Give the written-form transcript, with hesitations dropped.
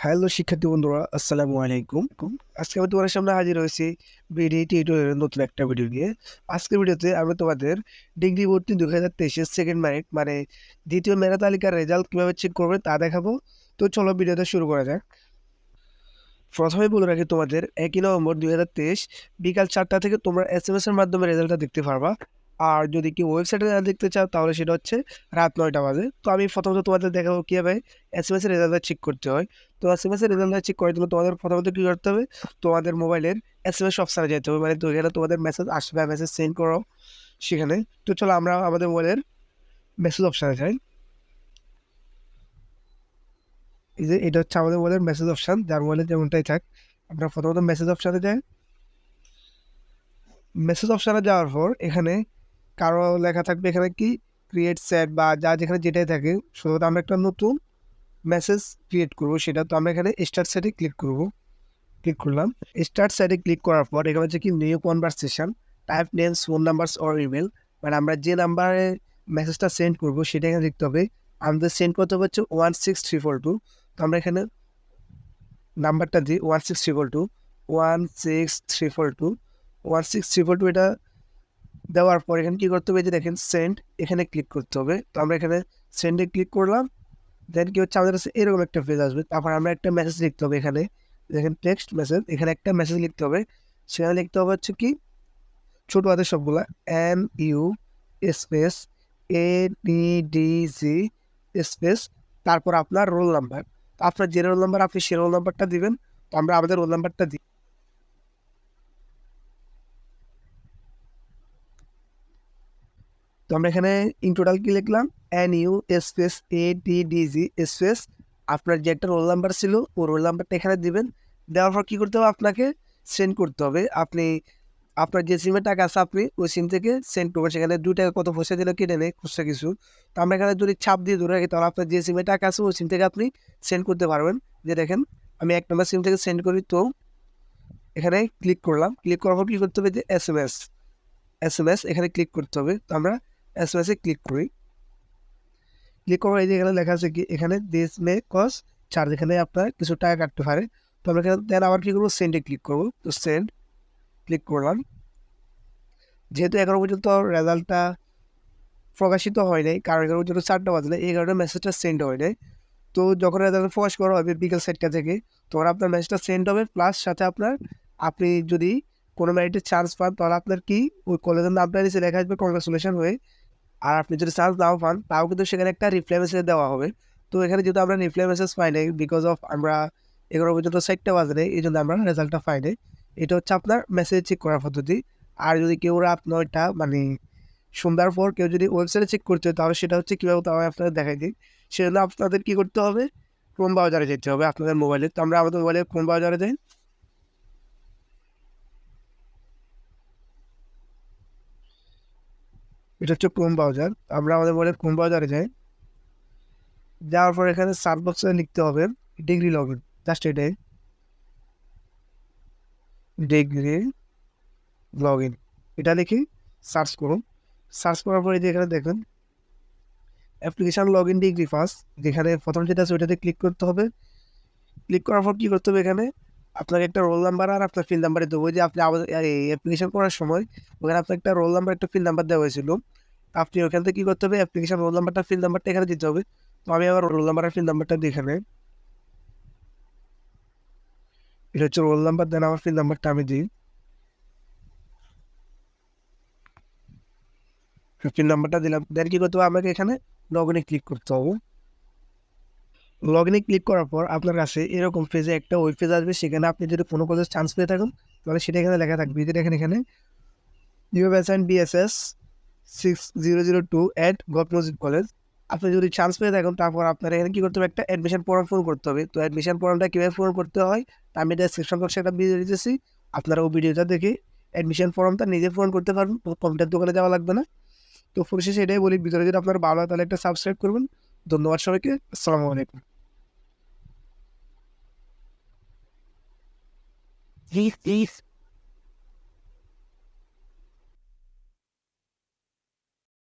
Hello শিক্ষার্থী বন্ধুরা, আসসালামু আলাইকুম। আজকে আমি তোমাদের সামনে হাজির হয়েছি বিডি টিউটোরিয়ালের নতুন একটা ভিডিও নিয়ে। আজকের ভিডিওতে আমি তোমাদের ডিগ্রি ভর্তি 2023-এর সেকেন্ড মেরিট মানে দ্বিতীয় মেধা তালিকার রেজাল্ট কিভাবে চেক করবে তা দেখাবো। তো চলো ভিডিওটা শুরু করা যাক। প্রথমে বলে রাখি, তোমাদের 1 নভেম্বর 2023 বিকাল 4টা থেকে তোমরা SMS এর মাধ্যমে রেজাল্টটা দেখতে পারবা। আর যদি কেউ ওয়েবসাইটে দেখতে চাও তাহলে সেটা হচ্ছে রাত 9টা বাজে। তো আমি প্রথমত তোমাদের দেখাবো কীভাবে SMS এর রেজাল্টটা চেক করতে হয়। তো SMS এর রেজাল্টটা চেক করার জন্য তোমাদের প্রথমত কী করতে হবে, তোমাদের মোবাইলের SMS অপশানে যেতে হবে, মানে তো এখানে তোমাদের মেসেজ আসবে, মেসেজ সেন্ড করো সেখানে। তো চলো আমরা আমাদের মোবাইলের মেসেজ অপশানে যাই। এই যে এটা হচ্ছে আমাদের মোবাইলের মেসেজ অপশান, যার মোবাইলে যেমনটাই থাক। আমরা প্রথমত মেসেজ অপশানে যাই। মেসেজ অপশানে যাওয়ার পর এখানে কারো লেখা থাকবে এখানে কি ক্রিয়েট চ্যাট বা যা যেখানে যেটাই থাকে, শুধু আমরা একটা নতুন মেসেজ ক্রিয়েট করব। সেটা তো আমরা এখানে স্টার্ট সাইটে ক্লিক করলাম। স্টার্ট সাইটে ক্লিক করার পর এখানে হচ্ছে কি new conversation, type names, phone numbers or email, মানে আমরা যে নাম্বারে মেসেজটা সেন্ড করবো সেটা এখানে লিখতে হবে। আমাদের সেন্ড করতে হবে হচ্ছে 16342। তো আমরা এখানে নাম্বারটা দিই 16342, 16342, 16342। এটা দেওয়ার পর এখানে কী করতে হবে, যে দেখেন সেন্ড, এখানে ক্লিক করতে হবে। তো আমরা এখানে সেন্ডে ক্লিক করলাম। দেন কি হচ্ছে, আমাদের কাছে এরকম একটা পেজ আসবে। তারপর আমরা একটা মেসেজ লিখতে হবে এখানে, দেখেন টেক্সট মেসেজ, এখানে একটা মেসেজ লিখতে হবে। সেখানে লিখতে হবে হচ্ছে কি ছোট হাতের সবগুলা MU স্পেস ADDG স্পেস, তারপর আপনার রোল নাম্বার। তো আপনার যে রোল নাম্বার আপনি সে রোল নাম্বারটা দিবেন। তো আমরা আমাদের রোল নাম্বারটা দিই। তো আমরা এখানে ইন টোটাল কি লিখলাম, NU স্পেস ADDG স্পেস আপনার যে একটা রোল নাম্বার ছিল ও রোল নাম্বারটা এখানে দিবেন। দেওয়ার পর কী করতে হবে, আপনাকে সেন্ড করতে হবে। আপনি আপনার যে সিমে টাকা আছে আপনি ওই সিম থেকে সেন্ড করবেন। সেখানে 2 টাকা কত পয়সা দিলে কেটে নেয় খুচরা কিছু। তো আমরা এখানে যদি ছাপ দিয়ে ধরে রাখি তাহলে আপনার যে সিমে টাকা আছে ওই সিম থেকে আপনি সেন্ড করতে পারবেন। যে দেখেন আমি 1 নম্বর সিম থেকে সেন্ড করি। তো এখানে ক্লিক করলাম। ক্লিক করার পর কী করতে হবে, যে SMS এখানে ক্লিক করতে হবে। তো আমরা SMS এ ক্লিক করি। ক্লিক করার এই যে এখানে লেখা আছে কি, এখানে দিস মে কজ চার্জ, এখানে আপনার কিছু টাকা কাটতে পারে। তো আমরা এখানে দেন আবার কী করবো, সেন্ডে ক্লিক করবো। তো সেন্ড ক্লিক করলাম। যেহেতু এখনো পর্যন্ত রেজাল্টটা প্রকাশিত হয় নাই, কারণ এখনো পর্যন্ত 4টা বাজে না, এই কারণে মেসেজটা সেন্ড হয় নাই। তো যখন রেজাল্ট প্রকাশ করা হবে বিকেল 4টা থেকে, তখন আপনার মেসেজটা সেন্ড হবে। প্লাস সাথে আপনি যদি কোনো মেরিটে চান্স পান তাহলে আপনার কি ওই কলেজের নামটা নিচে লেখা আসবে কংগ্রেচুলেশন হয়ে। আর আপনি যদি চান্স নাও পান তাও কিন্তু সেখানে একটা রিপ্লাই মেসেজ দেওয়া হবে। তো এখানে যেহেতু আমরা রিপ্লাই মেসেজ পাই নাই, বিকজ অফ আমরা এখনো পর্যন্ত 4টা বাজে নাই, এই জন্য আমরা রেজাল্টটা পাই নাই। এটা হচ্ছে আপনার মেসেজ চেক করার পদ্ধতি। আর যদি কেউ রাত 9টা মানে সন্ধ্যার পর কেউ যদি ওয়েবসাইটে চেক করতে হয় তাহলে সেটা হচ্ছে কীভাবে, তাও আমি আপনাদের দেখাই দিই। সেজন্য আপনাদের কী করতে হবে, ক্রোম ব্রাউজারে যেতে হবে আপনাদের মোবাইলে। তো আমরা আমাদের মোবাইলে ক্রোম ব্রাউজারে যাই। এটা হচ্ছে ক্রোম ব্রাউজার। আমরা আমাদের মোবাইলে ক্রোম ব্রাউজারে যাই। যাওয়ার পর এখানে সার্চ বক্সে লিখতে হবে ডিগ্রি লগ ইন, জাস্ট এটাই, ডিগ্রি লগ ইন। এটা লিখে সার্চ করুন। সার্চ করার পরে যে এখানে দেখুন application log in degree first, যেখানে প্রথম যেটা আছে ওইটাতে ক্লিক করতে হবে। ক্লিক করার পর কী করতে হবে, এখানে আপনার একটা রোল নাম্বার আর আপনার পিন নাম্বার দিতে হবে। যে আপনি আমাদের এই অ্যাপ্লিকেশন করার সময় ওখানে আপনার একটা রোল নাম্বার একটা পিন নাম্বার দেওয়া হয়েছিল। আপনি ওখান থেকে কী করতে হবে, অ্যাপ্লিকেশন রোল নাম্বারটা পিন নাম্বারটা এখানে দিতে হবে। তো আমি আমার রোল নাম্বার আর পিন নাম্বারটা দিই এখানে। এটা হচ্ছে রোল নাম্বার, দেন আমার পিন নাম্বারটা আমি দিই। পিন নাম্বারটা দিলাম। দেন কী করতে হবে, আমাকে এখানে লগ ইনে ক্লিক করতে হবে। লগ ইনে ক্লিক করার পর আপনার কাছে এরকম পেজে একটা ওয়েব পেজ আসবে। সেখানে আপনি যদি কোনো কলেজ চান্স পেয়ে থাকেন তাহলে সেটা এখানে লেখা থাকবে। যে দেখেন এখানে USN BSS 6002 @গভর্নমেন্ট কলেজ। আপনি যদি চান্স পেয়ে থাকেন তারপর আপনার এখানে কী করতে হবে, একটা অ্যাডমিশন ফর্ম পূরণ করতে হবে। তো অ্যাডমিশন ফর্মটা কীভাবে পূরণ করতে হয় তা আমি ডেসক্রিপশন বক্সে একটা ভিডিও দিতেছি, আপনারা ওই ভিডিওটা দেখে অ্যাডমিশন ফর্মটা নিজে পূরণ করতে পারবেন, কম্পিউটার দোকানে যাওয়া লাগবে না। তো পরিশেষে এটাই বলি, ভিডিওটা যদি আপনার ভালো হয় তাহলে একটা সাবস্ক্রাইব করবেন। ধন্যবাদ সবাইকে, আসসালামু আলাইকুম। Please